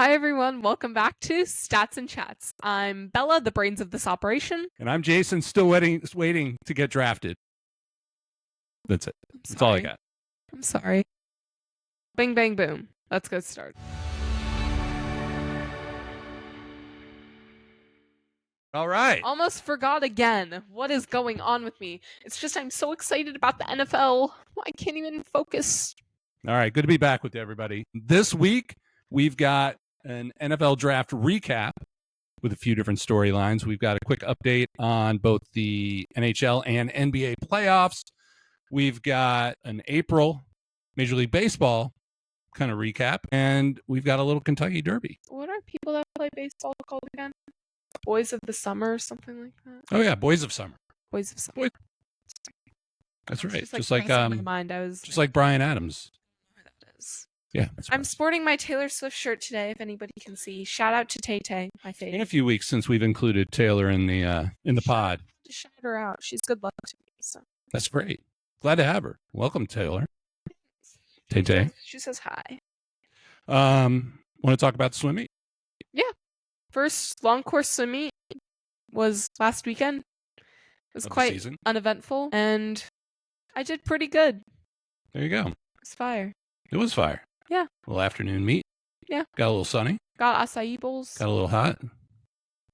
Hi everyone, welcome back to Stats and Chats. I'm Bella, the brains of this operation. And I'm Jason, still waiting to get drafted. That's it. That's all I got. I'm sorry. Bing, bang, boom. Let's get started. All right. Almost forgot again. What is going on with me? It's just I'm so excited about the NFL. I can't even focus. All right. Good to be back with everybody. This week, we've got an NFL draft recap with a few different storylines. We've got a quick update on both the NHL and NBA playoffs. We've got an April Major League Baseball kind of recap, and we've got a little Kentucky Derby. What are people that play baseball called again? Boys of the Summer or something like that? Oh, yeah. Boys of Summer. Boys of Summer. That's right. Just like in my mind, I was just like Bryan Adams. That is. Yeah. I'm sporting my Taylor Swift shirt today, if anybody can see. Shout out to Tay-Tay, my favorite. It's been a few weeks since we've included Taylor in the pod. To shout her out. She's good luck to me. So. That's great. Glad to have her. Welcome, Taylor. Tay-Tay. She says hi. Want to talk about swimming? Yeah. First long course swim meet was last weekend. It was quite uneventful, and I did pretty good. There you go. It was fire. It was fire. Yeah. A little afternoon meet. Yeah. Got a little sunny. Got acai bowls. Got a little hot.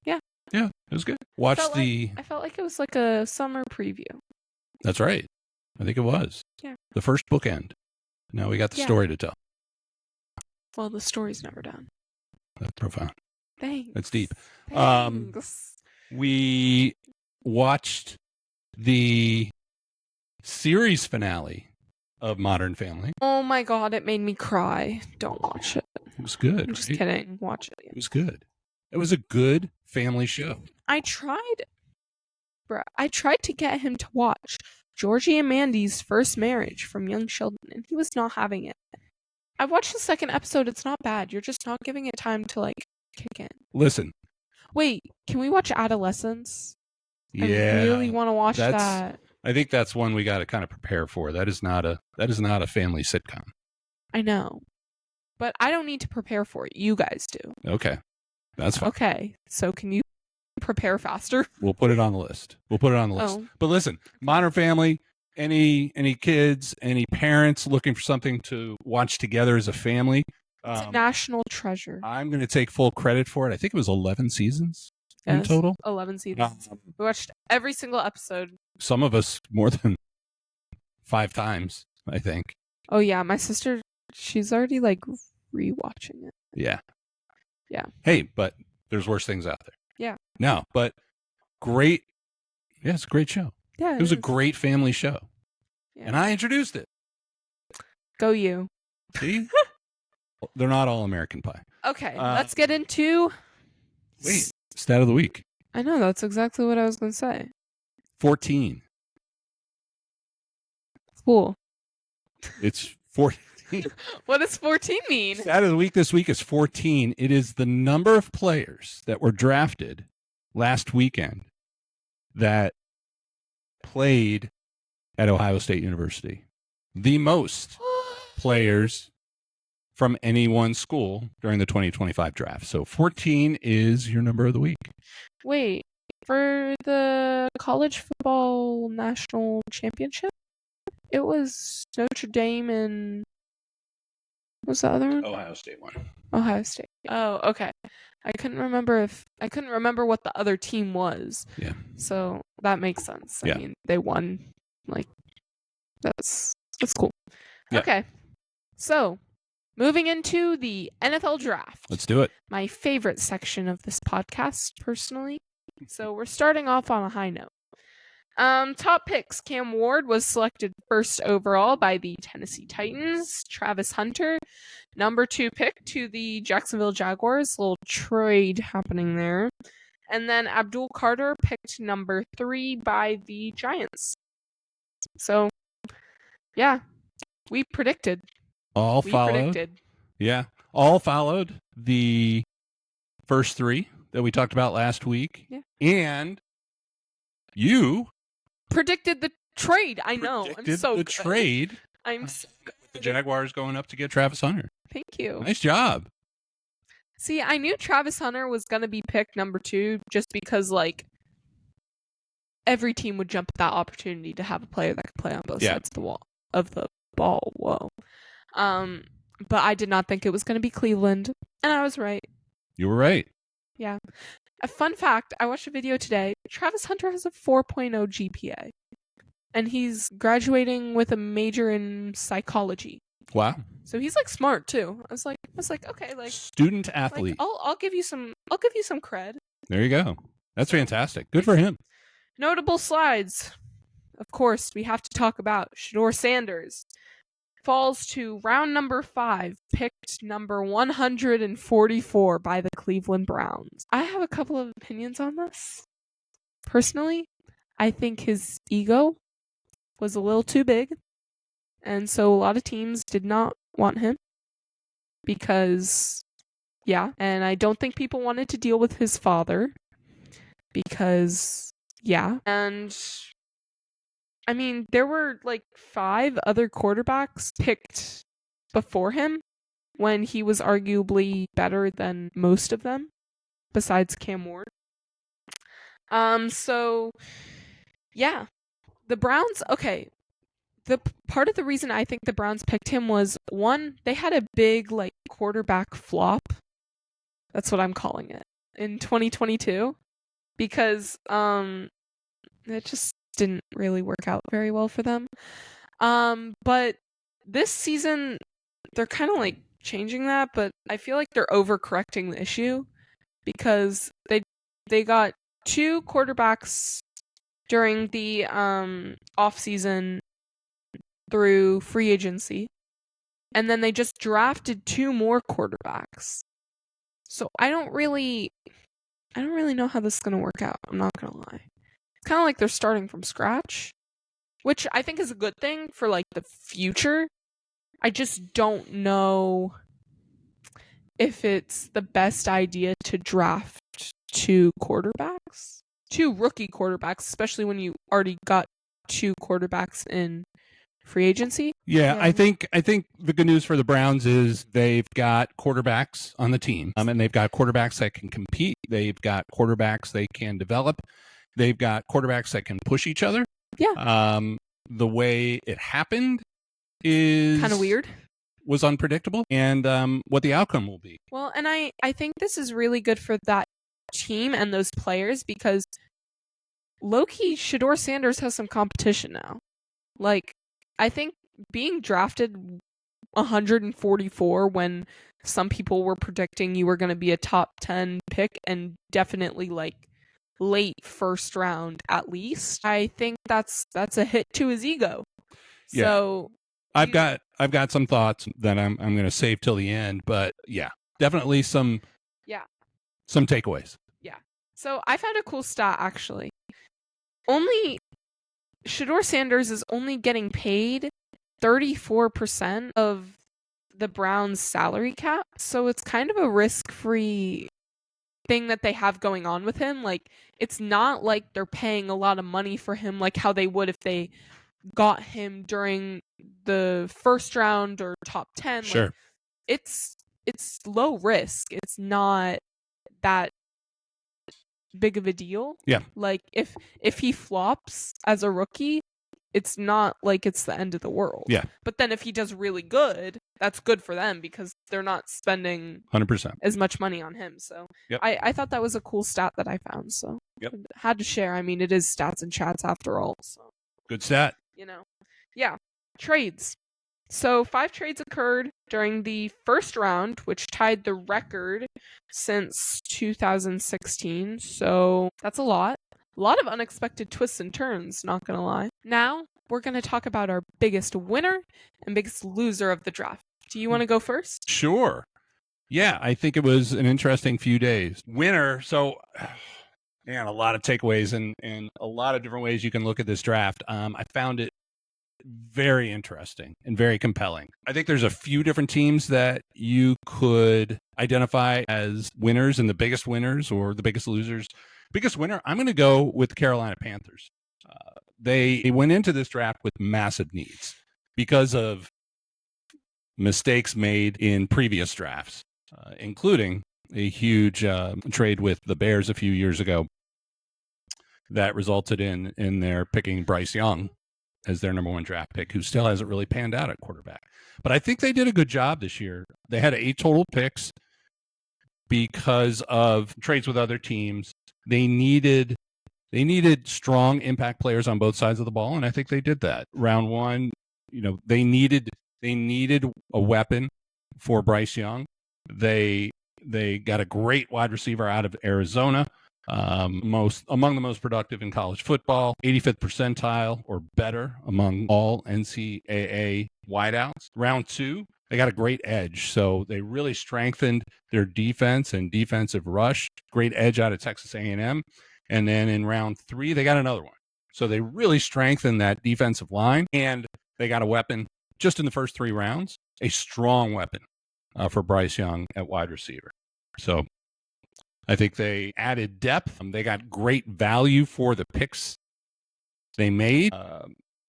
Yeah. Yeah, it was good. I felt like it was like a summer preview. That's right. I think it was. Yeah. The first bookend. Now we got the story to tell. Well, the story's never done. That's profound. Thanks. That's deep. Thanks. We watched the series finale of Modern Family. Oh my god, it made me cry. Don't watch it. It was good. I'm just kidding. Watch it. It was good. It was a good family show. I tried to get him to watch Georgie and Mandy's First Marriage from Young Sheldon, and he was not having it. I watched the second episode. It's not bad. You're just not giving it time to, like, kick in. Listen. Wait, can we watch Adolescence? Yeah. I really want to watch that. I think that's one we got to kind of prepare for. That is not a family sitcom. I know. But I don't need to prepare for it. You guys do. Okay. That's fine. Okay. So can you prepare faster? We'll put it on the list. Oh. But listen, Modern Family, any kids, any parents looking for something to watch together as a family. It's a national treasure. I'm going to take full credit for it. I think it was 11 seasons in total. 11 seasons. We watched every single episode. Some of us more than 5 times, I think. Oh, yeah. My sister, she's already, like, rewatching it. Yeah. Yeah. Hey, but there's worse things out there. Yeah. No, but great. Yeah, it's a great show. Yeah. It was a great family show. Yeah. And I introduced it. Go you. See? They're not all American Pie. Okay, let's get into... Wait, stat of the week. I know, that's exactly what I was going to say. 14. Cool. It's 14. What does 14 mean? Stat of the week this week is 14. It is the number of players that were drafted last weekend that played at Ohio State University. The most players from any one school during the 2025 draft. So 14 is your number of the week. Wait, for the college football national championship, it was Notre Dame and what's the other one? Ohio State one. Ohio State. Oh, okay. I couldn't remember what the other team was. Yeah. So that makes sense. Yeah. I mean, they won. Like, that's cool. Yeah. Okay. So, moving into the NFL draft. Let's do it. My favorite section of this podcast, personally. So we're starting off on a high note. Top picks. Cam Ward was selected first overall by the Tennessee Titans. Travis Hunter, number 2 pick to the Jacksonville Jaguars. Little trade happening there. And then Abdul Carter picked number 3 by the Giants. So, yeah, we predicted. All followed. Yeah, all followed the first 3 that we talked about last week. Yeah. And you predicted the trade. I know. I'm so the good. trade. I'm so good. The Jaguars going up to get Travis Hunter. Thank you. Nice job. See, I knew Travis Hunter was going to be picked number 2 just because, like, every team would jump at that opportunity to have a player that could play on both sides of the ball. Whoa. But I did not think it was going to be Cleveland, and I was right. You were right. Yeah. A fun fact, I watched a video today. Travis Hunter has a 4.0 GPA, and he's graduating with a major in psychology. Wow. So he's like smart too. I was like, okay, like student athlete. Like, I'll give you some cred. There you go. That's fantastic. Good for him. Notable slides. Of course, we have to talk about Shedeur Sanders. Falls to round number 5, picked number 144 by the Cleveland Browns. I have a couple of opinions on this. Personally, I think his ego was a little too big, and so a lot of teams did not want him because, yeah, and I don't think people wanted to deal with his father because, yeah, and I mean, there were like 5 other quarterbacks picked before him when he was arguably better than most of them, besides Cam Ward. So, yeah, the Browns, okay, the part of the reason I think the Browns picked him was, one, they had a big, like, quarterback flop. That's what I'm calling it. In 2022. Because, it just didn't really work out very well for them. But this season, they're kind of, like, changing that, but I feel like they're overcorrecting the issue. Because they got 2 quarterbacks during the, off-season through free agency, and then they just drafted 2 more quarterbacks. So I don't really know how this is gonna work out. I'm not gonna lie. It's kind of like they're starting from scratch, which I think is a good thing for like the future. I just don't know if it's the best idea to draft 2 quarterbacks, 2 rookie quarterbacks, especially when you already got 2 quarterbacks in free agency. Yeah, I think the good news for the Browns is they've got quarterbacks on the team, and they've got quarterbacks that can compete. They've got quarterbacks they can develop. They've got quarterbacks that can push each other. Yeah. The way it happened is kind of weird. Was unpredictable, and what the outcome will be. Well, and I think this is really good for that team and those players because low-key, Shedeur Sanders has some competition now. Like, I think being drafted 144 when some people were predicting you were going to be a top 10 pick and definitely like late first round at least, I think that's a hit to his ego. Yeah. So I've got some thoughts that I'm going to save till the end, but yeah, definitely some takeaways. Yeah. So I found a cool stat actually. Shedeur Sanders is only getting paid 34% of the Browns' salary cap, so it's kind of a risk-free thing that they have going on with him. Like, it's not like they're paying a lot of money for him like how they would if they got him during the first round or top 10. Sure. Like, it's low risk. It's not that big of a deal. Yeah. Like, if he flops as a rookie, it's not like it's the end of the world. Yeah. But then if he does really good, that's good for them because they're not spending 100% as much money on him. So yep. I thought that was a cool stat that I found. So yep. Had to share. I mean, it is stats and chats after all. So good stat. Yeah. Trades. So 5 trades occurred during the first round, which tied the record since 2016. So that's a lot. A lot of unexpected twists and turns, not gonna lie. Now, we're gonna talk about our biggest winner and biggest loser of the draft. Do you want to go first? Sure. Yeah, I think it was an interesting few days. Winner, so, man, a lot of takeaways and a lot of different ways you can look at this draft. I found it very interesting and very compelling. I think there's a few different teams that you could identify as winners and the biggest winners or the biggest losers. Biggest winner, I'm going to go with the Carolina Panthers. They went into this draft with massive needs because of mistakes made in previous drafts, including a huge trade with the Bears a few years ago that resulted in their picking Bryce Young as their number 1 draft pick, who still hasn't really panned out at quarterback. But I think they did a good job this year. They had 8 total picks because of trades with other teams. They needed strong impact players on both sides of the ball, and I think they did that. Round 1, they needed a weapon for Bryce Young. They got a great wide receiver out of Arizona, among the most productive in college football, 85th percentile or better among all NCAA wideouts. Round 2, they got a great edge, so they really strengthened their defense and defensive rush. Great edge out of Texas A&M. And then in round 3, they got another one. So they really strengthened that defensive line, and they got a weapon just in the first 3 rounds, a strong weapon for Bryce Young at wide receiver. So I think they added depth. They got great value for the picks they made,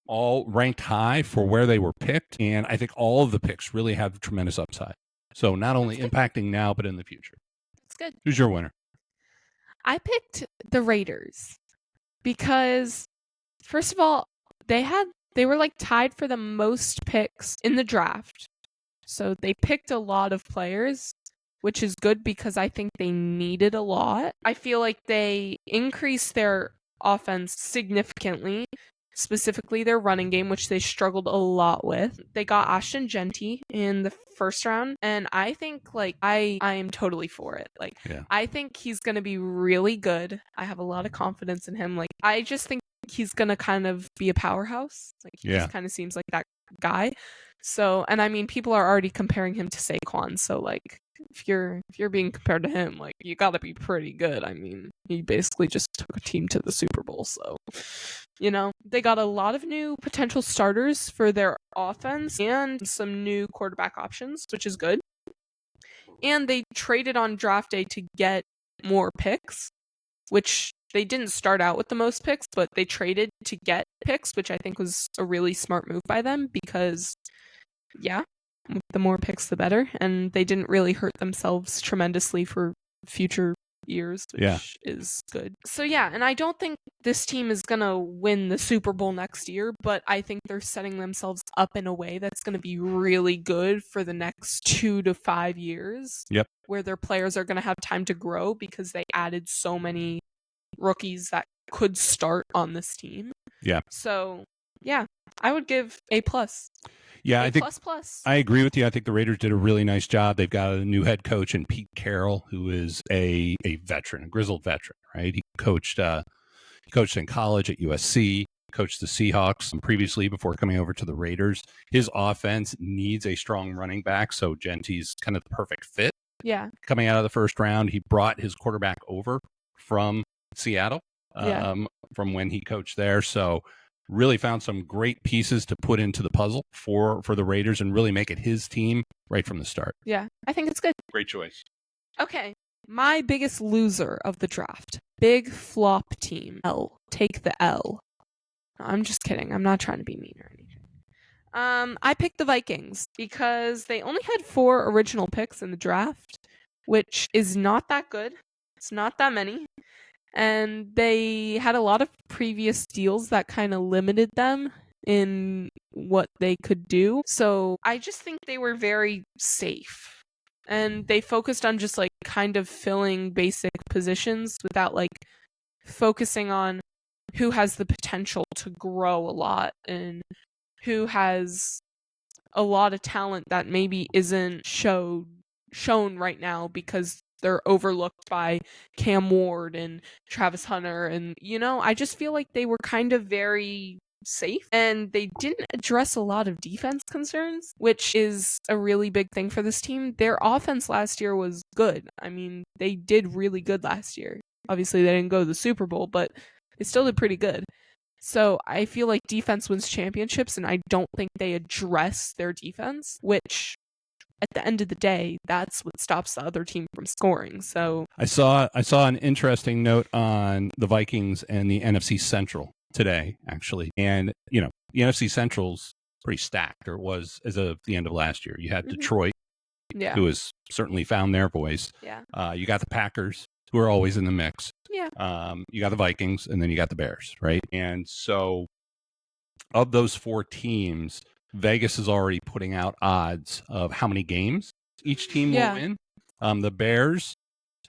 all ranked high for where they were picked. And I think all of the picks really have tremendous upside. So not only impacting now, but in the future. That's good. Who's your winner? I picked the Raiders because, first of all, they were like tied for the most picks in the draft. So they picked a lot of players, which is good because I think they needed a lot. I feel like they increased their offense significantly, specifically their running game, which they struggled a lot with. They got Ashton Genty in the first round, and I think I am totally for it. I think he's going to be really good. I have a lot of confidence in him. I just think he's going to kind of be a powerhouse. He just kind of seems like that guy. So, and I mean, people are already comparing him to Saquon. So, if you're being compared to him, you got to be pretty good. I mean, he basically just took a team to the Super Bowl. So, they got a lot of new potential starters for their offense and some new quarterback options, which is good. And they traded on draft day to get more picks, which they didn't start out with the most picks, but they traded to get picks, which I think was a really smart move by them because, the more picks, the better. And they didn't really hurt themselves tremendously for future years, which is good. So, and I don't think this team is going to win the Super Bowl next year, but I think they're setting themselves up in a way that's going to be really good for the next 2 to 5 years. Yep. Where their players are going to have time to grow because they added so many rookies that could start on this team. Yeah. So, I would give A+. Yeah, I think I agree with you. I think the Raiders did a really nice job. They've got a new head coach in Pete Carroll, who is a veteran, a grizzled veteran, right? He coached in college at USC, coached the Seahawks previously before coming over to the Raiders. His offense needs a strong running back, so Genty's kind of the perfect fit. Yeah. Coming out of the first round, he brought his quarterback over from Seattle, from when he coached there. So really found some great pieces to put into the puzzle for the Raiders and really make it his team right from the start. Yeah, I think it's good. Great choice. Okay, my biggest loser of the draft. Big flop team. L. Take the L. No, I'm just kidding. I'm not trying to be mean or anything. I picked the Vikings because they only had 4 original picks in the draft, which is not that good. It's not that many. And they had a lot of previous deals that kind of limited them in what they could do. So I just think they were very safe. And they focused on just kind of filling basic positions without focusing on who has the potential to grow a lot and who has a lot of talent that maybe isn't shown right now because they're overlooked by Cam Ward and Travis Hunter. And, I just feel like they were kind of very safe and they didn't address a lot of defense concerns, which is a really big thing for this team. Their offense last year was good. I mean, they did really good last year. Obviously, they didn't go to the Super Bowl, but they still did pretty good. So I feel like defense wins championships, and I don't think they address their defense, which at the end of the day, that's what stops the other team from scoring. So I saw an interesting note on the Vikings and the NFC Central today, actually. And, the NFC Central's pretty stacked, or it was as of the end of last year. You had Detroit, Yeah. who has certainly found their voice. Yeah. You got the Packers, who are always in the mix. Yeah. You got the Vikings, and then you got the Bears, right? And so of those 4 teams, Vegas is already putting out odds of how many games each team will win. The Bears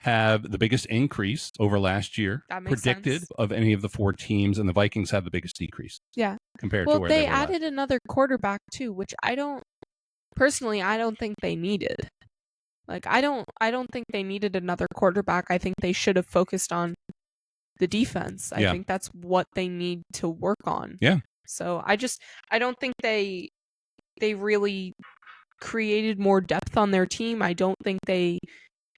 have the biggest increase over last year, That makes predicted sense. of any of the 4 teams, and the Vikings have the biggest decrease. Yeah. Compared Well, to where they they were added last. another quarterback too, which I don't think they needed. Like I don't think they needed another quarterback. I think they should have focused on the defense. I think that's what they need to work on. Yeah. So I don't think they really created more depth on their team. I don't think they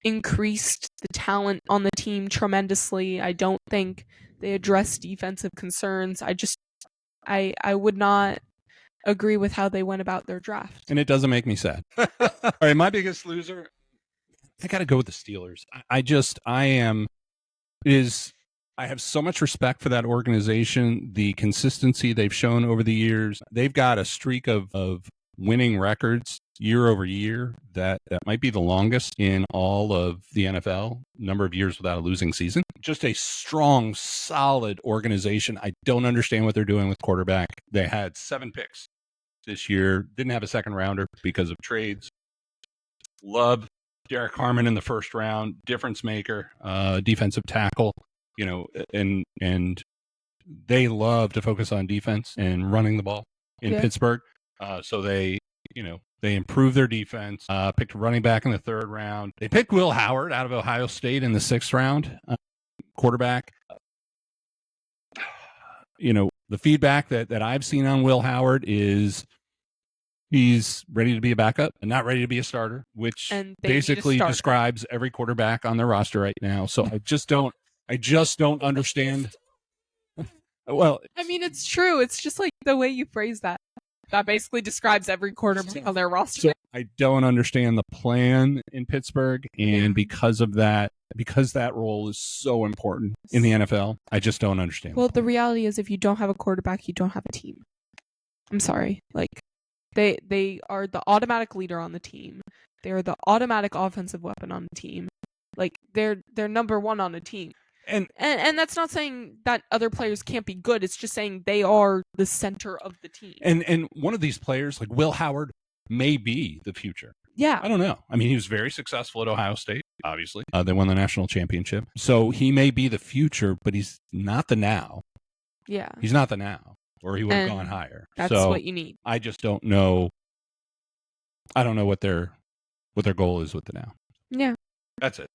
increased the talent on the team tremendously. I don't think they addressed defensive concerns. I would not agree with how they went about their draft. And it doesn't make me sad. All right, my biggest loser, I got to go with the Steelers. I have so much respect for that organization, the consistency they've shown over the years. They've got a streak of winning records year over year that might be the longest in all of the NFL, number of years without a losing season. Just a strong, solid organization. I don't understand what they're doing with quarterback. They had 7 picks this year, didn't have a second rounder because of trades. Love Derek Harmon in the first round, difference maker, defensive tackle, and they love to focus on defense and running the ball in Pittsburgh. So they improved their defense, picked a running back in the 3rd round. They picked Will Howard out of Ohio State in the 6th round, quarterback. The feedback that I've seen on Will Howard is he's ready to be a backup and not ready to be a starter, which basically describes every quarterback on their roster right now. So I just don't understand. Well, I mean, it's true. It's just like the way you phrase that. That basically describes every quarterback on their roster. So I don't understand the plan in Pittsburgh, and because of that, because that role is so important in the NFL, I just don't understand. Well, the reality is if you don't have a quarterback, you don't have a team. I'm sorry. Like, they are the automatic leader on the team. They are the automatic offensive weapon on the team. Like, they're number 1 on the team. And that's not saying that other players can't be good. It's just saying they are the center of the team. And one of these players, like Will Howard, may be the future. Yeah. I don't know. I mean, he was very successful at Ohio State, obviously. They won the national championship. So he may be the future, but he's not the now. Yeah. He's not the now, or he would have gone higher. That's what you need. I just don't know. I don't know what their goal is with the now. Yeah. That's it.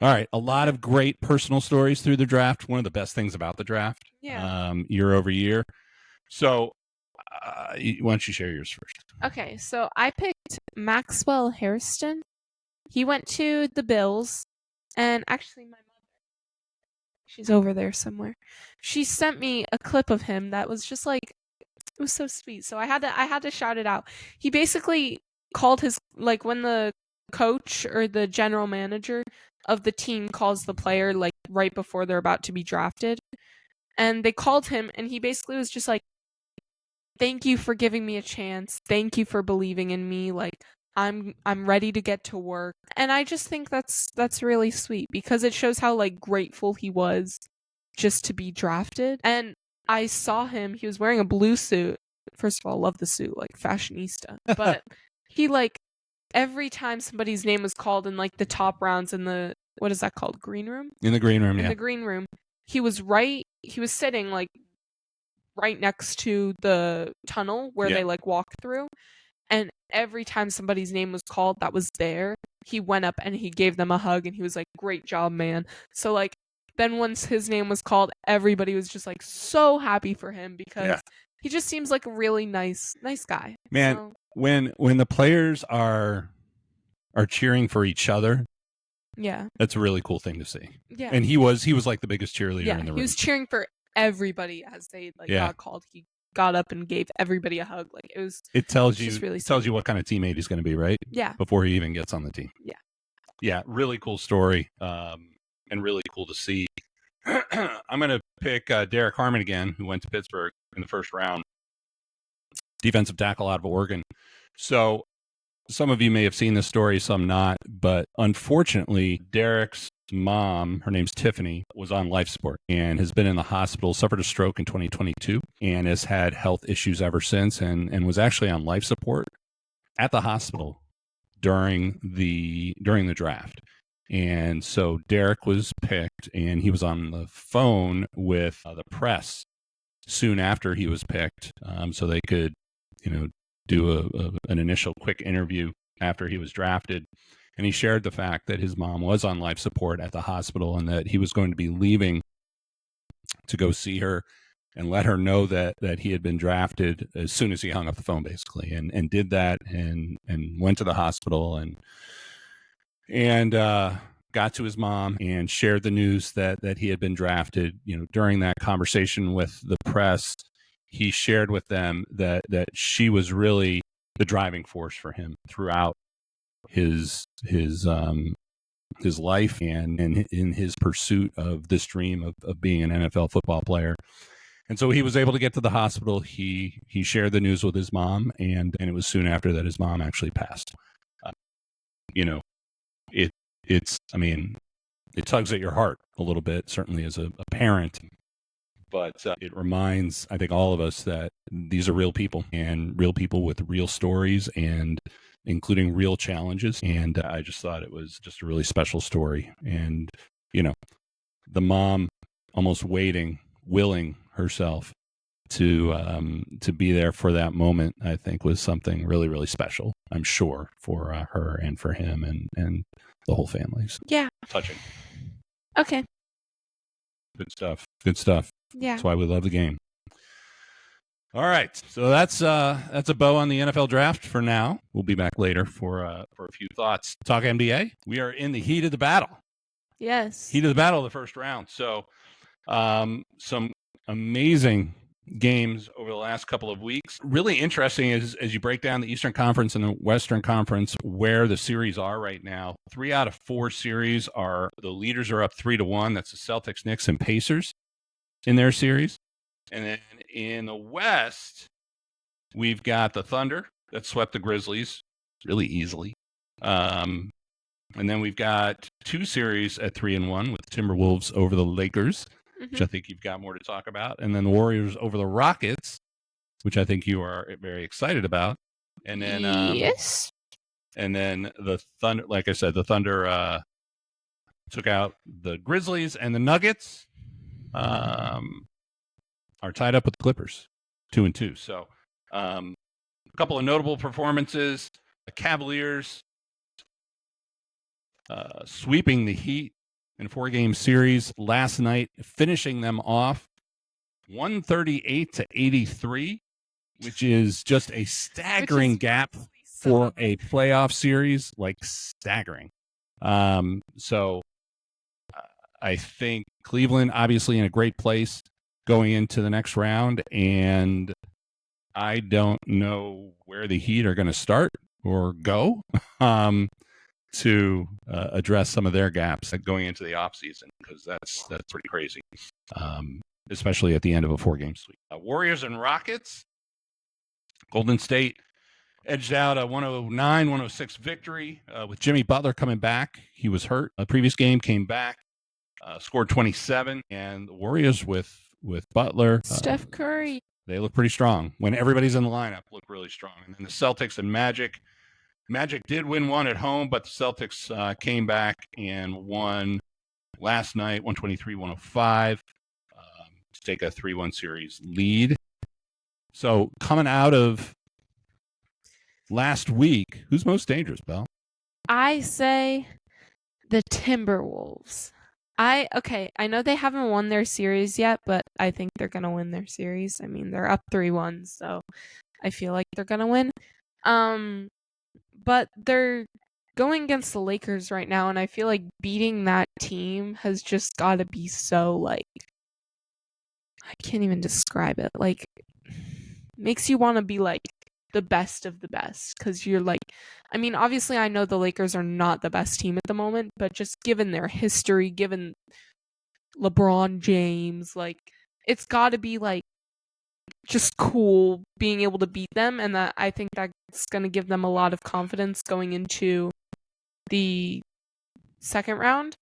All right. A lot of great personal stories through the draft. One of the best things about the draft. Yeah. Year over year. So why don't you share yours first? Okay. So I picked Maxwell Hairston. He went to the Bills. And actually, my mother, she's over there somewhere. She sent me a clip of him that was just like, it was so sweet. So I had to shout it out. He basically called his, like, when the coach or the general manager of the team calls the player like right before they're about to be drafted, and they called him, and he basically was just like, thank you for giving me a chance, thank you for believing in me, like I'm ready to get to work. And I just think that's really sweet because it shows how like grateful he was just to be drafted. And I saw him, he was wearing a blue suit. First of all, love the suit, like fashionista. But he like every time somebody's name was called in like the top rounds in the, what is that called? Green room? In the green room, In the green room. He was sitting like right next to the tunnel where they like walk through. And every time somebody's name was called that was there, he went up and he gave them a hug and he was like, great job, man. So like then once his name was called, everybody was just like so happy for him because he just seems like a really nice guy. Man, so, when the players are cheering for each other, that's a really cool thing to see. Yeah. And he was like the biggest cheerleader in the room. He was cheering for everybody as they like got called. He got up and gave everybody a hug. Like it tells you what kind of teammate he's going to be, right? Yeah. Before he even gets on the team. Yeah. Yeah, really cool story. And really cool to see. I'm going to pick Derek Harmon again, who went to Pittsburgh in the first round. Defensive tackle out of Oregon. So some of you may have seen this story, some not, but unfortunately, Derek's mom, her name's Tiffany, was on life support and has been in the hospital, suffered a stroke in 2022, and has had health issues ever since, and was actually on life support at the hospital during the draft. And so Derek was picked, and he was on the phone with the press soon after he was picked, so they could, do an initial quick interview after he was drafted. And he shared the fact that his mom was on life support at the hospital and that he was going to be leaving to go see her and let her know that he had been drafted as soon as he hung up the phone, basically, and did that and went to the hospital and got to his mom and shared the news that he had been drafted. During that conversation with the press, he shared with them that she was really the driving force for him throughout his life and in his pursuit of this dream of being an NFL football player. And so he was able to get to the hospital. He shared the news with his mom, and it was soon after that his mom actually passed. It tugs at your heart a little bit, certainly as a parent. But it reminds, I think, all of us that these are real people, and real people with real stories, and including real challenges. And I just thought it was just a really special story. And, the mom almost willing herself to be there for that moment, I think was something really, really special, I'm sure, for her and for him and the whole family. So, yeah. Touching. Okay. Good stuff. Yeah. That's why we love the game. All right. So that's a bow on the NFL draft for now. We'll be back later for a few thoughts. Talk NBA. We are in the heat of the battle. Yes. Heat of the battle of the first round. So some amazing games over the last couple of weeks. Really interesting as you break down the Eastern Conference and the Western Conference, where the series are right now. 3 out of 4 series the leaders are up 3-1. That's the Celtics, Knicks, and Pacers in their series. And then in the West, we've got the Thunder that swept the Grizzlies really easily. And then we've got 2 series at 3-1 with the Timberwolves over the Lakers, which I think you've got more to talk about. And then the Warriors over the Rockets, which I think you are very excited about. And then yes. And then the Thunder, like I said, the Thunder took out the Grizzlies, and the Nuggets are tied up with the Clippers, 2-2. So a couple of notable performances. The Cavaliers sweeping the Heat in a 4-game series last night, finishing them off 138-83, which is just a staggering gap for a playoff series, like staggering. So I think Cleveland obviously in a great place going into the next round, and I don't know where the Heat are going to start or go to address some of their gaps going into the offseason, because that's pretty crazy, especially at the end of a 4-game sweep. Warriors and Rockets. Golden State edged out a 109-106 victory with Jimmy Butler coming back. He was hurt. The previous game, came back, scored 27, and the Warriors with Butler. Steph Curry. They look pretty strong. When everybody's in the lineup, look really strong. And then the Celtics and Magic. Magic did win one at home, but the Celtics came back and won last night, 123-105, to take a 3-1 series lead. So coming out of last week, who's most dangerous, Belle? I say the Timberwolves. I know they haven't won their series yet, but I think they're going to win their series. I mean, they're up 3-1, so I feel like they're going to win. But they're going against the Lakers right now, and I feel like beating that team has just got to be so, like, I can't even describe it. Like, makes you want to be, like, the best of the best, because you're like, I mean, obviously I know the Lakers are not the best team at the moment, but just given their history, given LeBron James, like, it's got to be, like, just cool being able to beat them, and that I think that's going to give them a lot of confidence going into the second round.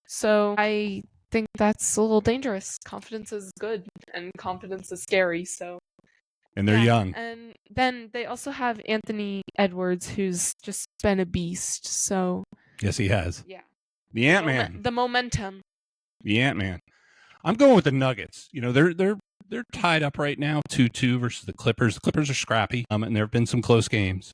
So I think that's a little dangerous. Confidence is good, and confidence is scary. So. And they're young. And then they also have Anthony Edwards, who's just been a beast. So. Yes, he has. Yeah. The Ant-Man. The momentum. The Ant-Man. I'm going with the Nuggets. You know, they're tied up right now, 2-2 versus the Clippers. The Clippers are scrappy, and there have been some close games.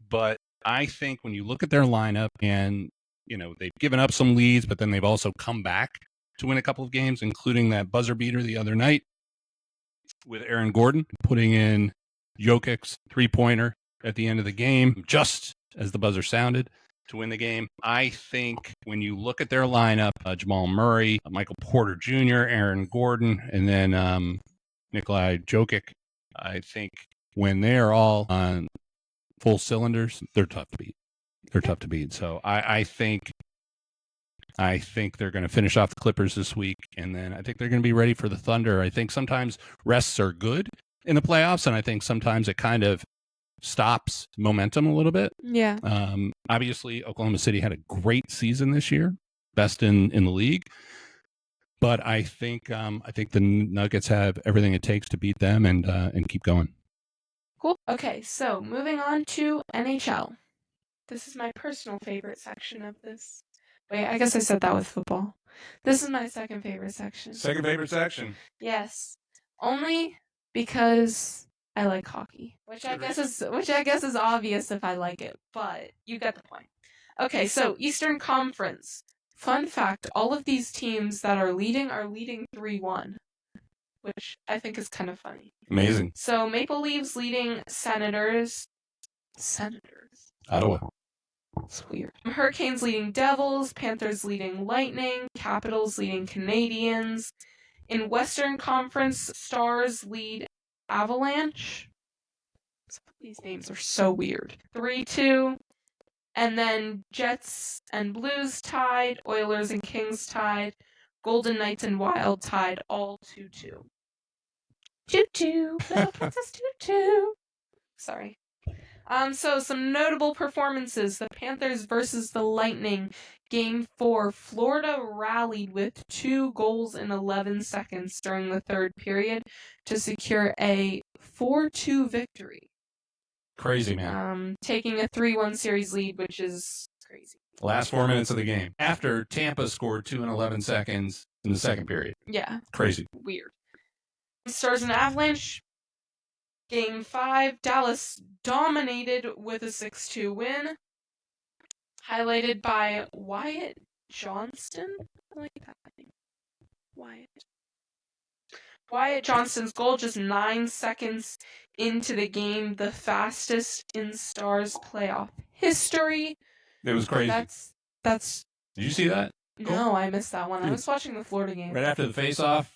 But I think when you look at their lineup, and you know they've given up some leads, but then they've also come back to win a couple of games, including that buzzer beater the other night with Aaron Gordon putting in Jokic's three-pointer at the end of the game, just as the buzzer sounded, to win the game. I think when you look at their lineup, Jamal Murray, Michael Porter Jr., Aaron Gordon, and then Nikolai Jokic, I think when they're all on full cylinders, they're tough to beat. So I think they're going to finish off the Clippers this week, and then I think they're going to be ready for the Thunder. I think sometimes rests are good in the playoffs, and I think sometimes it kind of stops momentum a little bit. Yeah. Obviously, Oklahoma City had a great season this year, best in the league. But I think the Nuggets have everything it takes to beat them and keep going. Cool. Okay, so moving on to NHL. This is my personal favorite section of this. Wait, I guess I said that with football. This is my second favorite section. Second favorite section? Yes. Only because I like hockey, which I guess is obvious if I like it, but you get the point. Okay, so Eastern Conference. Fun fact, all of these teams that are leading 3-1, which I think is kind of funny. Amazing. So Maple Leafs leading Senators. Ottawa. It's weird. Hurricanes leading Devils, Panthers leading Lightning, Capitals leading Canadiens. In Western Conference, Stars lead Avalanche. Some of these names are so weird. 3-2. And then Jets and Blues tied, Oilers and Kings tied, Golden Knights and Wild tied, all 2-2. 2-2, Little Princess 2-2. Sorry. So some notable performances. The Panthers versus the Lightning. Game 4. Florida rallied with 2 goals in 11 seconds during the third period to secure a 4-2 victory. Crazy, man. Taking a 3-1 series lead, which is crazy. Last 4 minutes of the game. After Tampa scored 2 in 11 seconds in the second period. Yeah. Crazy. Weird. Stars and Avalanche. Game 5, Dallas dominated with a 6-2 win, highlighted by Wyatt Johnston. I like that name. Wyatt Johnston's goal just 9 seconds into the game, the fastest in Stars playoff history. It was crazy. That's. Did you see that? No, I missed that one. I was watching the Florida game. Right after the face-off.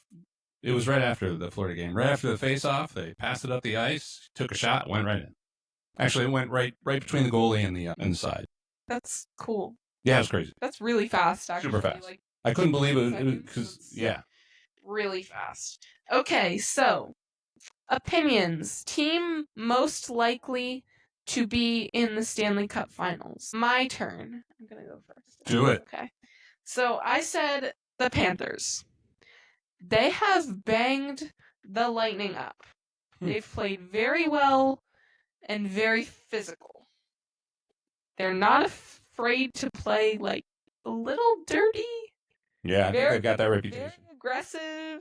It was right after the Florida game. Right after the face-off, they passed it up the ice, took a shot, went right in. Actually, it went right between the goalie and the side. That's cool. Yeah, it was crazy. That's really fast, actually. Super fast. Like, I couldn't believe it because, yeah. Really fast. Okay, so, opinions. Team most likely to be in the Stanley Cup Finals. My turn. I'm going to go first. Do it. Okay. So, I said the Panthers. They have banged the Lightning up. They've played very well and very physical. They're not afraid to play, like, a little dirty. Yeah, I think they've got that reputation. Very aggressive,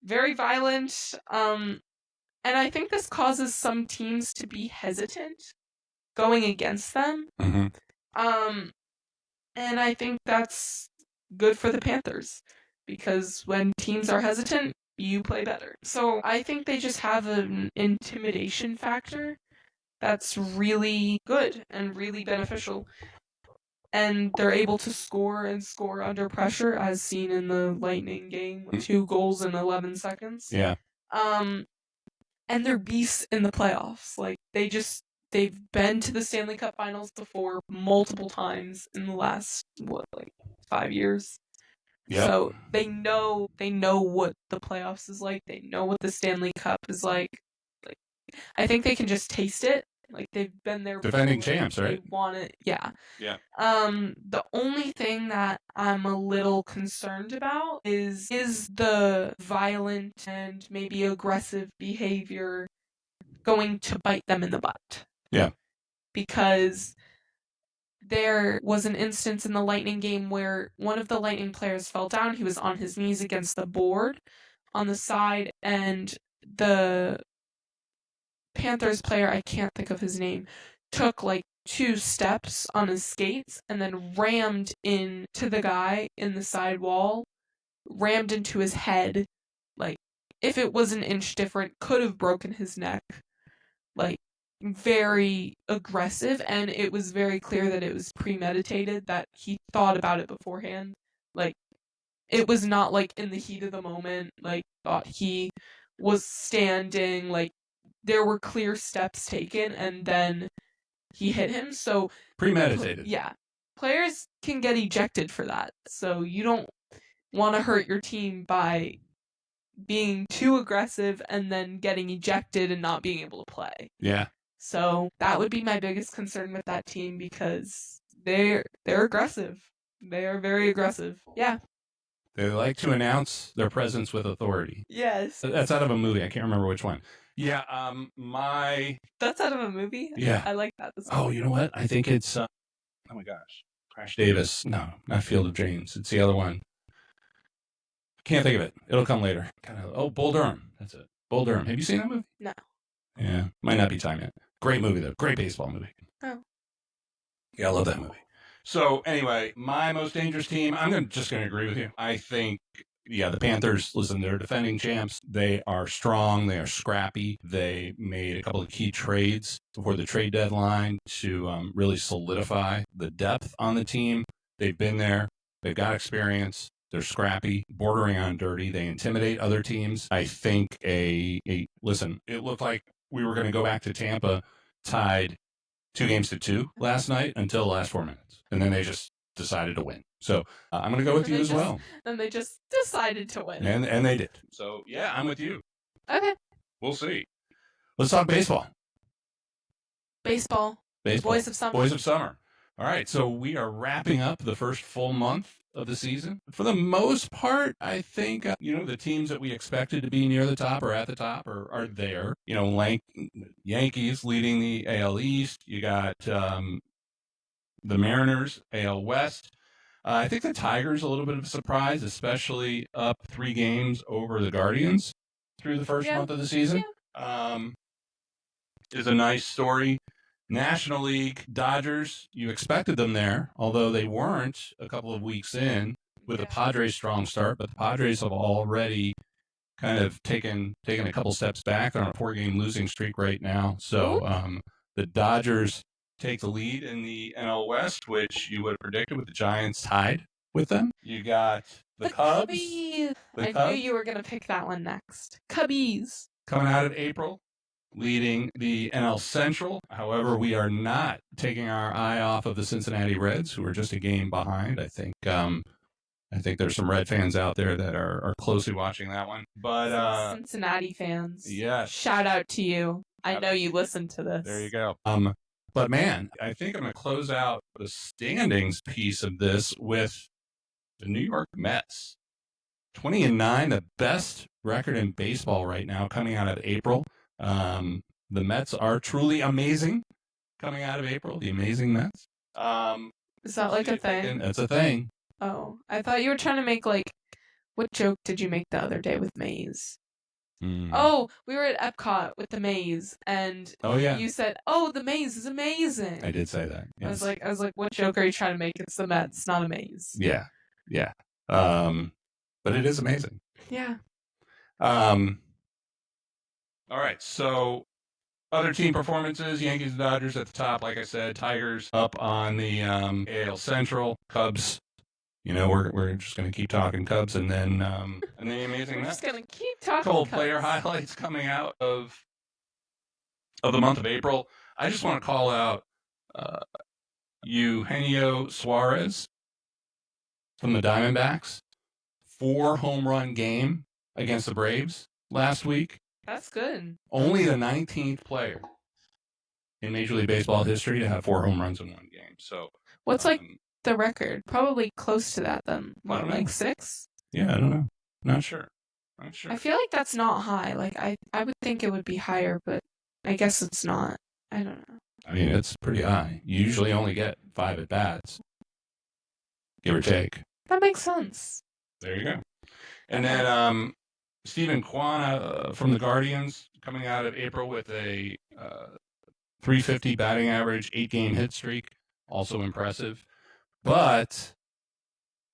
very violent. And I think this causes some teams to be hesitant going against them. Mm-hmm. And I think that's good for the Panthers. Because when teams are hesitant, you play better. So I think they just have an intimidation factor that's really good and really beneficial. And they're able to score and score under pressure, as seen in the Lightning game with 2 goals in 11 seconds. Yeah. And they're beasts in the playoffs. Like, they've been to the Stanley Cup Finals before multiple times in the last, 5 years? Yep. So they know what the playoffs is like. They know what the Stanley Cup is like. I think they can just taste it. Like they've been there Defending before. champs, right? They want it. Yeah. Yeah. The only thing that I'm a little concerned about is the violent and maybe aggressive behavior going to bite them in the butt. Yeah. Because there was an instance in the Lightning game where one of the Lightning players fell down. He was on his knees against the board on the side, and the Panthers player, I can't think of his name, took like 2 steps on his skates and then rammed into the guy in the side wall, rammed into his head. Like, if it was an inch different, could have broken his neck. Like, very aggressive, and it was very clear that it was premeditated, that he thought about it beforehand. Like, it was not like in the heat of the moment, like, thought he was standing, like, there were clear steps taken, and then he hit him. So premeditated. Yeah, players can get ejected for that. So you don't want to hurt your team by being too aggressive and then getting ejected and not being able to play. Yeah. So that would be my biggest concern with that team, because they're aggressive. They are very aggressive. Yeah. They like to announce their presence with authority. Yes. That's out of a movie. I can't remember which one. Yeah. That's out of a movie? Yeah. I like that. Oh, you know what? I think it's. Oh my gosh. Crash Davis. No, not Field of Dreams. It's the other one. Can't think of it. It'll come later. Bull Durham. That's it. Bull Durham. Have you seen that movie? No. Yeah. Might not be time yet. Great movie, though. Great baseball movie. Oh. Yeah, I love that movie. So, anyway, my most dangerous team, just going to agree with you. I think, the Panthers, listen, they're defending champs. They are strong. They are scrappy. They made a couple of key trades before the trade deadline to really solidify the depth on the team. They've been there. They've got experience. They're scrappy, bordering on dirty. They intimidate other teams. I think listen, it looked like we were going to go back to Tampa tied 2-2 last night until the last 4 minutes. And then they just decided to win. So I'm going to go with you as well. And they just decided to win. And they did. So, yeah, I'm with you. Okay. We'll see. Let's talk baseball. Baseball. Boys of summer. Boys of summer. All right. So we are wrapping up the first full month of the season. For the most part, I think, the teams that we expected to be near the top or at the top are there. Yankees leading the AL East. You got the Mariners, AL West. I think the Tigers a little bit of a surprise, especially up 3 games over the Guardians through the first month of the season. Is a nice story. National League, Dodgers, you expected them there, although they weren't a couple of weeks in with a Padres strong start, but the Padres have already kind of taken a couple steps back on a 4-game losing streak right now. So the Dodgers take the lead in the NL West, which you would have predicted with the Giants tied with them. You got the Cubs. Cubbies. I knew you were going to pick that one next. Cubbies. Coming out of April, leading the NL Central. However, we are not taking our eye off of the Cincinnati Reds, who are just a game behind. I think there's some Red fans out there that are closely watching that one. But Cincinnati fans. Yes. Shout out to you. I know you listen to this. There you go. But man, I think I'm going to close out the standings piece of this with the New York Mets. 20-9, the best record in baseball right now coming out of April. The Mets are truly amazing coming out of April. The amazing Mets. Is that like a thing? It's a thing. Oh, I thought you were trying to make what joke did you make the other day with Maze? Oh, we were at Epcot with the maze, and you said, "Oh, the maze is amazing." I did say that. Yes. I was like, "What joke are you trying to make? It's the Mets, not a maze." Yeah. But it is amazing. Yeah. All right. So, other team performances: Yankees and Dodgers at the top. Like I said, Tigers up on the AL Central. Cubs. We're just going to keep talking Cubs, and then the amazing. We're just going to keep talking. Couple Cubs. Player highlights coming out of the month of April. I just want to call out Eugenio Suarez from the Diamondbacks. 4-home run game against the Braves last week. That's good. Only the 19th player in Major League Baseball history to have 4 home runs in one game. So what's like the record? Probably close to that then. What, like 6? Yeah, I don't know. Not sure. I feel like that's not high. Like I would think it would be higher, but I guess it's not. I don't know. I mean, it's pretty high. You usually only get 5 at bats, give or take. That makes sense. There you go. And then Stephen Kwan from the Guardians coming out of April with a 350 batting average, 8-game hit streak, also impressive. But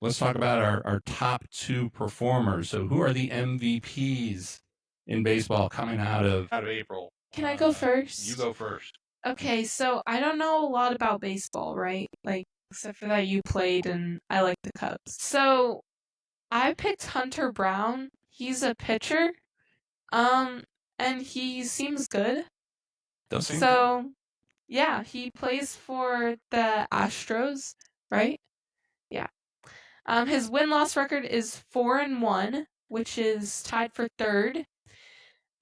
let's talk about our top 2 performers. So who are the MVPs in baseball coming out of April? Can I go first? You go first. Okay, so I don't know a lot about baseball, right? Like, except for that you played and I like the Cubs. So I picked Hunter Brown. He's a pitcher. And he seems good. Does seem so yeah, he plays for the Astros, right? Yeah. His win-loss record is 4-1, which is tied for 3rd.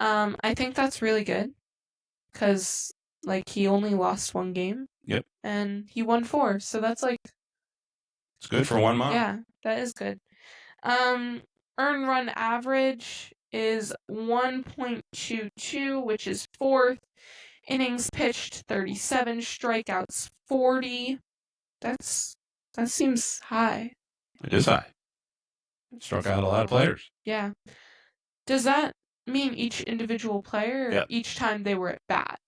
I think that's really good because like he only lost 1 game. Yep. And he won 4, so that's like it's good for 1 month. Yeah, that is good. Earned run average is 1.22, which is 4th. Innings pitched 37, strikeouts 40. That seems high. It is high. Struck out a lot of players. Yeah. Does that mean each individual player or each time they were at bat?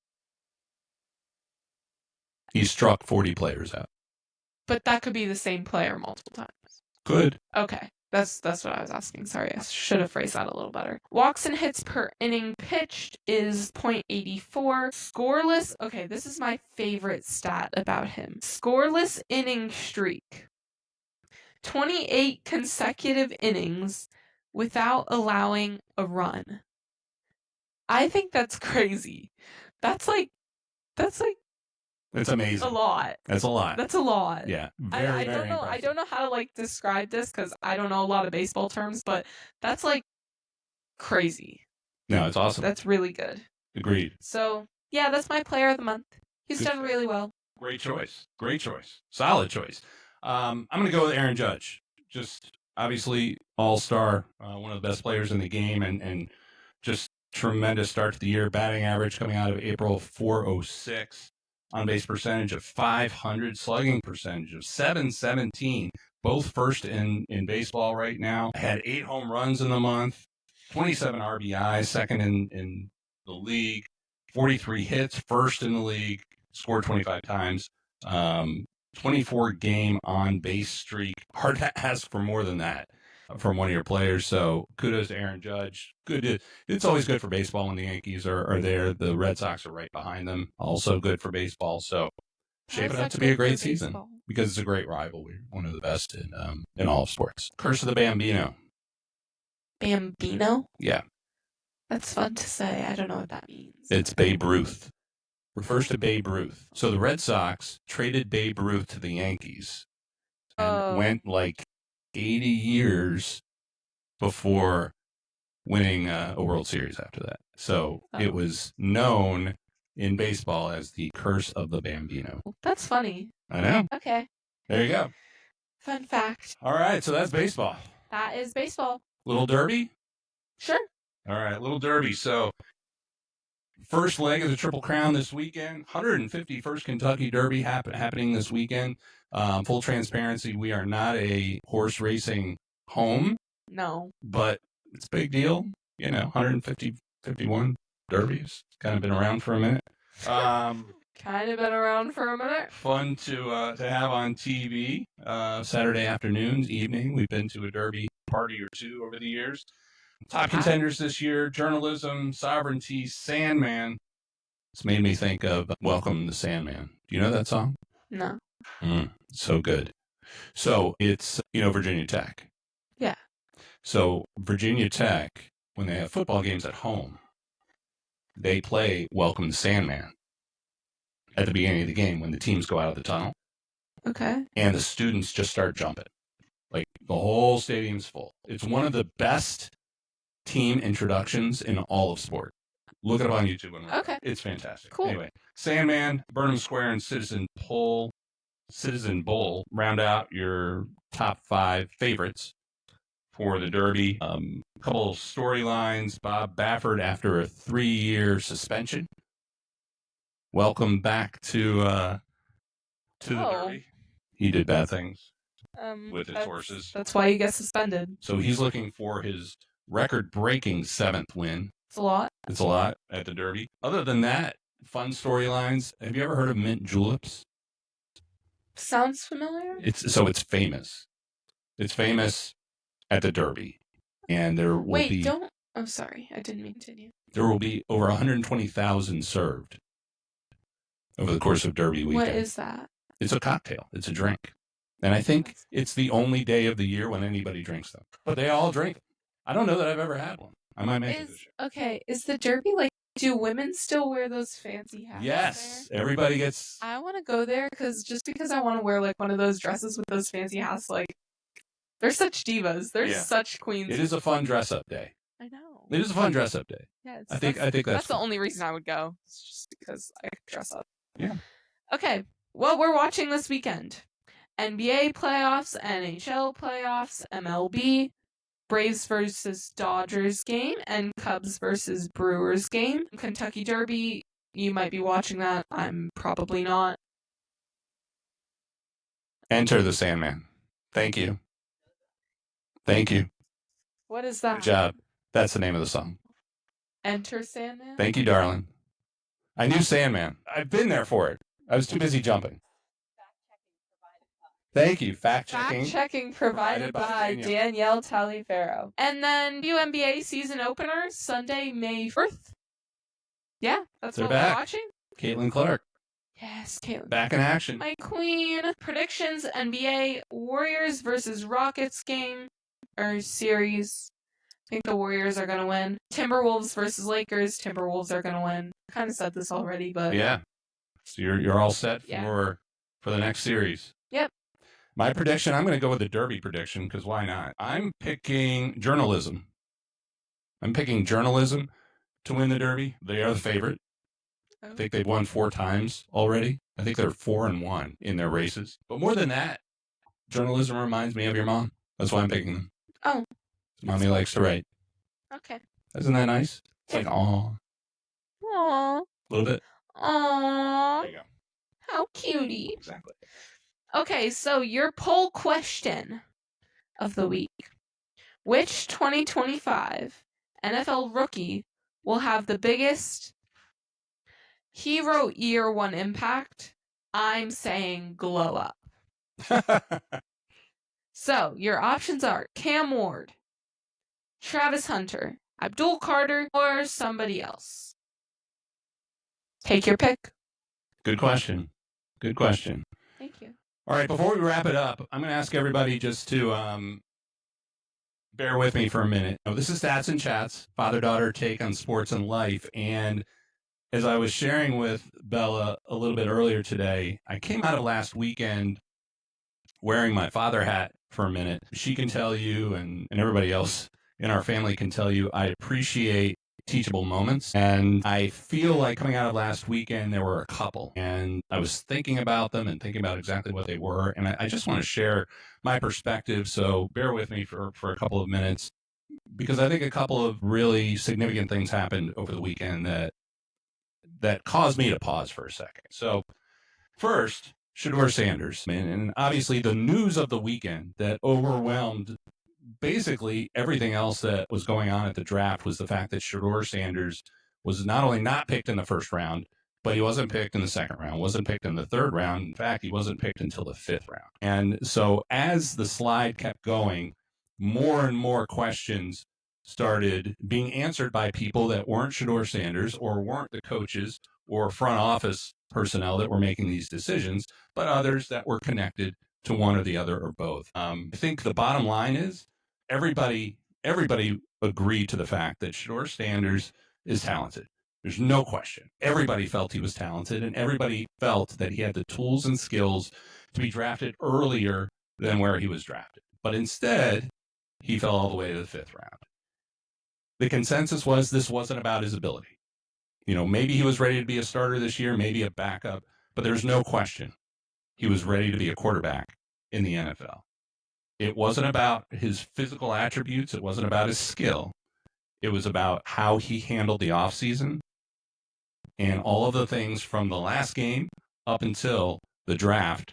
He struck 40 players out. But that could be the same player multiple times. Could. Okay. That's what I was asking. Sorry, I should have phrased that a little better. Walks and hits per inning pitched is .84. Scoreless. Okay, this is my favorite stat about him. Scoreless inning streak. 28 consecutive innings without allowing a run. I think that's crazy. That's like it's amazing. A lot. That's a lot. That's a lot. Yeah. I don't know. I don't know how to like describe this because I don't know a lot of baseball terms, but that's like crazy. No, it's awesome. That's really good. Agreed. So yeah, that's my player of the month. He's done really well. Great choice. Great choice. Solid choice. I'm going to go with Aaron Judge. Just obviously all-star, one of the best players in the game, and just tremendous start to the year. Batting average coming out of April, 406. On-base percentage of 500, slugging percentage of 717, both first in baseball right now. Had 8 home runs in the month, 27 RBIs, second in the league, 43 hits, first in the league, scored 25 times, 24-game on-base streak. Hard to ask for more than that from one of your players. So kudos to Aaron Judge. It's always good for baseball when the Yankees are there. The Red Sox are right behind them. Also good for baseball. So shaping up to be a great season because it's a great rivalry. One of the best in all of sports. Curse of the Bambino. Bambino? Yeah. That's fun to say. I don't know what that means. It's Babe Ruth. Refers to Babe Ruth. So the Red Sox traded Babe Ruth to the Yankees and went like 80 years before winning a World Series after that. So it was known in baseball as the Curse of the Bambino. That's funny. I know. Okay. There you go. Fun fact. All right, so that's baseball. That is baseball. Little Derby? Sure. All right, Little Derby. So first leg of the Triple Crown this weekend. 151st Kentucky Derby happening this weekend. Full transparency, we are not a horse racing home. No. But it's a big deal. 151 Derbies. Kind of been around for a minute. Kind of been around for a minute. Fun to have on TV. Saturday afternoons, evening. We've been to a Derby party or two over the years. Top contenders this year: Journalism, Sovereignty, Sandman. It's made me think of Welcome to Sandman. Do you know that song? No. So good. So it's, Virginia Tech. Yeah. So Virginia Tech, when they have football games at home, they play Welcome to Sandman at the beginning of the game when the teams go out of the tunnel. Okay. And the students just start jumping. Like the whole stadium's full. It's one of the best team introductions in all of sport. Look it up on YouTube. Okay. It's fantastic. Cool. Anyway, Sandman, Burnham Square, and Citizen Bowl round out your top 5 favorites for the Derby. A couple of storylines. Bob Baffert, after a 3-year suspension, welcome back to the Derby. He did bad things with his horses. That's why he gets suspended. So he's looking for his record-breaking 7th win. It's a lot. It's a lot at the Derby. Other than that, fun storylines. Have you ever heard of mint juleps? Sounds familiar. It's famous. It's famous at the Derby, and there will be. Oh, sorry, I didn't mean to continue. There will be over 120,000 served over the course of Derby weekend. What is that? It's a cocktail. It's a drink, and I think it's the only day of the year when anybody drinks them. But they all drink them. I don't know that I've ever had one. I might make it this year. Okay, is the Derby like? Do women still wear those fancy hats? Yes, there? Everybody gets. I want to go there because I want to wear like one of those dresses with those fancy hats. Like, they're such divas. They're such queens. It is a fun dress-up day. I know. It is a fun dress-up day. Yeah, I think that's the only reason I would go. It's just because I dress up. Yeah. Okay. What we're watching this weekend: NBA playoffs, NHL playoffs, MLB. Braves versus Dodgers game, and Cubs versus Brewers game. Kentucky Derby, you might be watching that. I'm probably not. Enter the Sandman. Thank you. Thank you. What is that? Good job. That's the name of the song. Enter Sandman? Thank you, darling. I knew Sandman. I've been there for it. I was too busy jumping. Thank you. Fact-checking provided by Danielle Taliaferro. And then WNBA season opener, Sunday, May 4th. Yeah, that's what we're watching. Caitlin Clark. Yes, Caitlin. Back in action. My queen. Predictions, NBA Warriors versus Rockets game, or series. I think the Warriors are going to win. Timberwolves versus Lakers. Timberwolves are going to win. Kind of said this already, but... Yeah. So you're all set for the next series. Yep. My prediction, I'm going to go with the Derby prediction, because why not? I'm picking journalism. To win the Derby. They are the favorite. I think they've won 4 times already. I think they're 4-1 in their races. But more than that, journalism reminds me of your mom. That's why I'm picking them. Oh. Mommy likes to write. Okay. Isn't that nice? It's like, aw. Aw. A little bit. Aw. There you go. How cutie. Exactly. Okay, so your poll question of the week. Which 2025 NFL rookie will have the biggest hero year 1 impact? I'm saying glow up. So, your options are Cam Ward, Travis Hunter, Abdul Carter, or somebody else. Take your pick. Good question. Thank you. All right, before we wrap it up, I'm going to ask everybody just to bear with me for a minute. This is Stats and Chats, father-daughter take on sports and life. And as I was sharing with Bella a little bit earlier today, I came out of last weekend wearing my father hat for a minute. She can tell you, and everybody else in our family can tell you, I appreciate teachable moments. And I feel like coming out of last weekend, there were a couple. And I was thinking about them and thinking about exactly what they were. And I just want to share my perspective. So bear with me for a couple of minutes, because I think a couple of really significant things happened over the weekend that caused me to pause for a second. So first, Shedeur Sanders. And obviously the news of the weekend that overwhelmed basically everything else that was going on at the draft was the fact that Shedeur Sanders was not only not picked in the first round, but he wasn't picked in the second round, wasn't picked in the third round. In fact, he wasn't picked until the 5th round. And so as the slide kept going, more and more questions started being answered by people that weren't Shedeur Sanders or weren't the coaches or front office personnel that were making these decisions, but others that were connected to one or the other or both. I think the bottom line is everybody agreed to the fact that Shedeur Sanders is talented. There's no question. Everybody felt he was talented, and everybody felt that he had the tools and skills to be drafted earlier than where he was drafted. But instead, he fell all the way to the 5th round. The consensus was this wasn't about his ability. Maybe he was ready to be a starter this year, maybe a backup, but there's no question he was ready to be a quarterback in the NFL. It wasn't about his physical attributes. It wasn't about his skill. It was about how he handled the offseason and all of the things from the last game up until the draft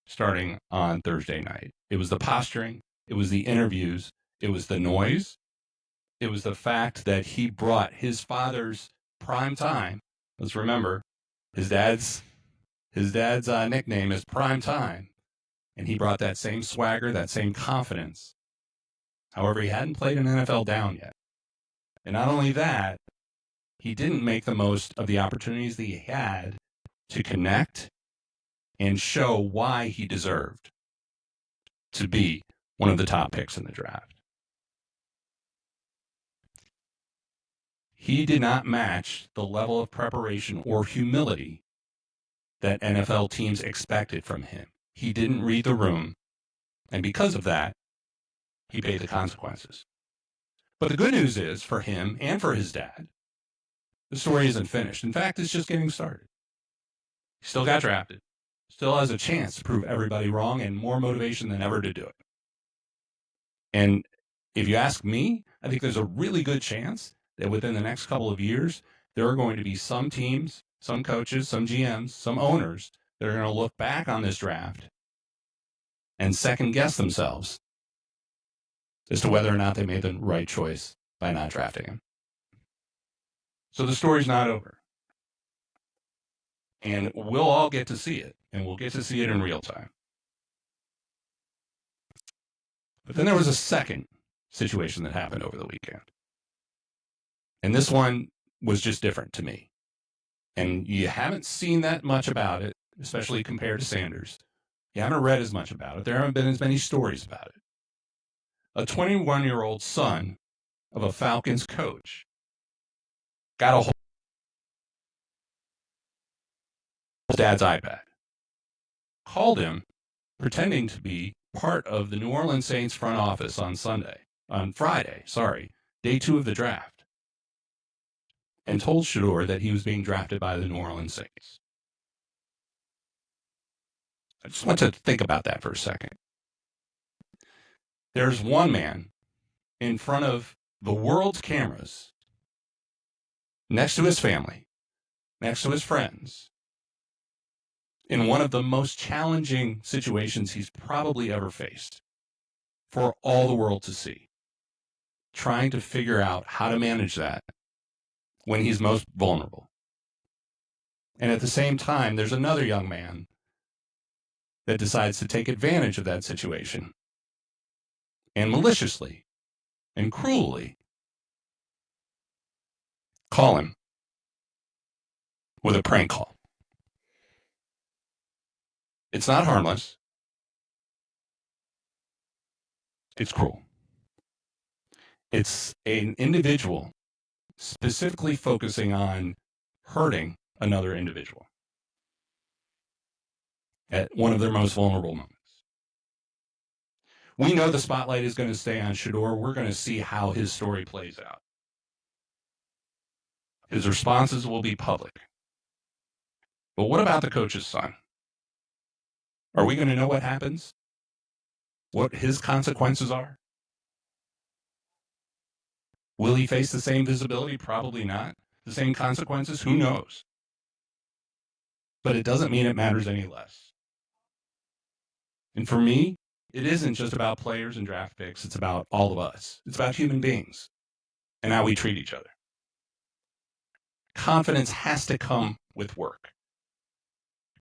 starting on Thursday night. It was the posturing. It was the interviews. It was the noise. It was the fact that he brought his father's prime time. Let's remember, his dad's nickname is Prime Time. And he brought that same swagger, that same confidence. However, he hadn't played an NFL down yet. And not only that, he didn't make the most of the opportunities that he had to connect and show why he deserved to be one of the top picks in the draft. He did not match the level of preparation or humility that NFL teams expected from him. He didn't read the room, and because of that, he paid the consequences. But the good news is, for him and for his dad, the story isn't finished. In fact, it's just getting started. He still got drafted, still has a chance to prove everybody wrong, and more motivation than ever to do it. And if you ask me, I think there's a really good chance that within the next couple of years, there are going to be some teams, some coaches, some GMs, some owners that are going to look back on this draft and second guess themselves as to whether or not they made the right choice by not drafting him. So the story's not over. And we'll all get to see it, and we'll get to see it in real time. But then there was a second situation that happened over the weekend. And this one was just different to me. And you haven't seen that much about it, especially compared to Sanders. You haven't read as much about it. There haven't been as many stories about it. A 21-year-old son of a Falcons coach got a hold of his dad's iPad, called him, pretending to be part of the New Orleans Saints front office on Friday, day 2 of the draft, and told Shedeur that he was being drafted by the New Orleans Saints. I just want to think about that for a second. There's one man in front of the world's cameras, next to his family, next to his friends, in one of the most challenging situations he's probably ever faced, for all the world to see, trying to figure out how to manage that when he's most vulnerable. And at the same time, there's another young man that decides to take advantage of that situation and maliciously and cruelly call him with a prank call. It's not harmless. It's cruel. It's an individual specifically focusing on hurting another individual at one of their most vulnerable moments. We know the spotlight is going to stay on Shedeur. We're going to see how his story plays out. His responses will be public. But what about the coach's son? Are we going to know what happens? What his consequences are? Will he face the same visibility? Probably not. The same consequences? Who knows? But it doesn't mean it matters any less. And for me, it isn't just about players and draft picks. It's about all of us. It's about human beings and how we treat each other. Confidence has to come with work,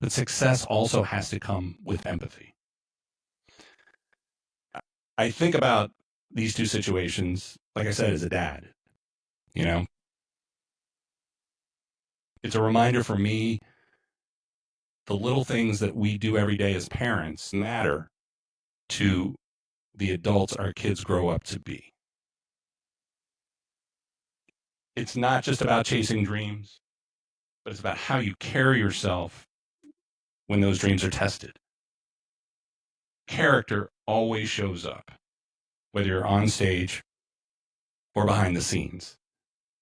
but success also has to come with empathy. I think about these two situations, like I said, as a dad. It's a reminder for me, the little things that we do every day as parents matter to the adults our kids grow up to be. It's not just about chasing dreams, but it's about how you carry yourself when those dreams are tested. Character always shows up. whether you're on stage or behind the scenes.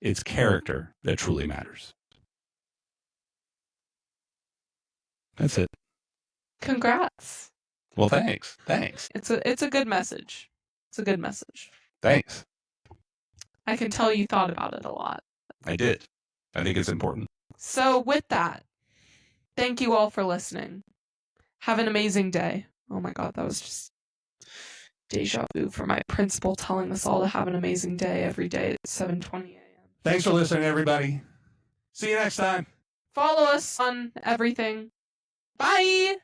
It's character that truly matters. That's it. Congrats. Well, thanks. It's a good message. It's a good message. Thanks. I can tell you thought about it a lot. I did. I think it's important. So with that, thank you all for listening. Have an amazing day. Oh my God, that was just deja vu for my principal telling us all to have an amazing day every day at 7:20 a.m. Thanks for listening, everybody. See you next time. Follow us on everything. Bye!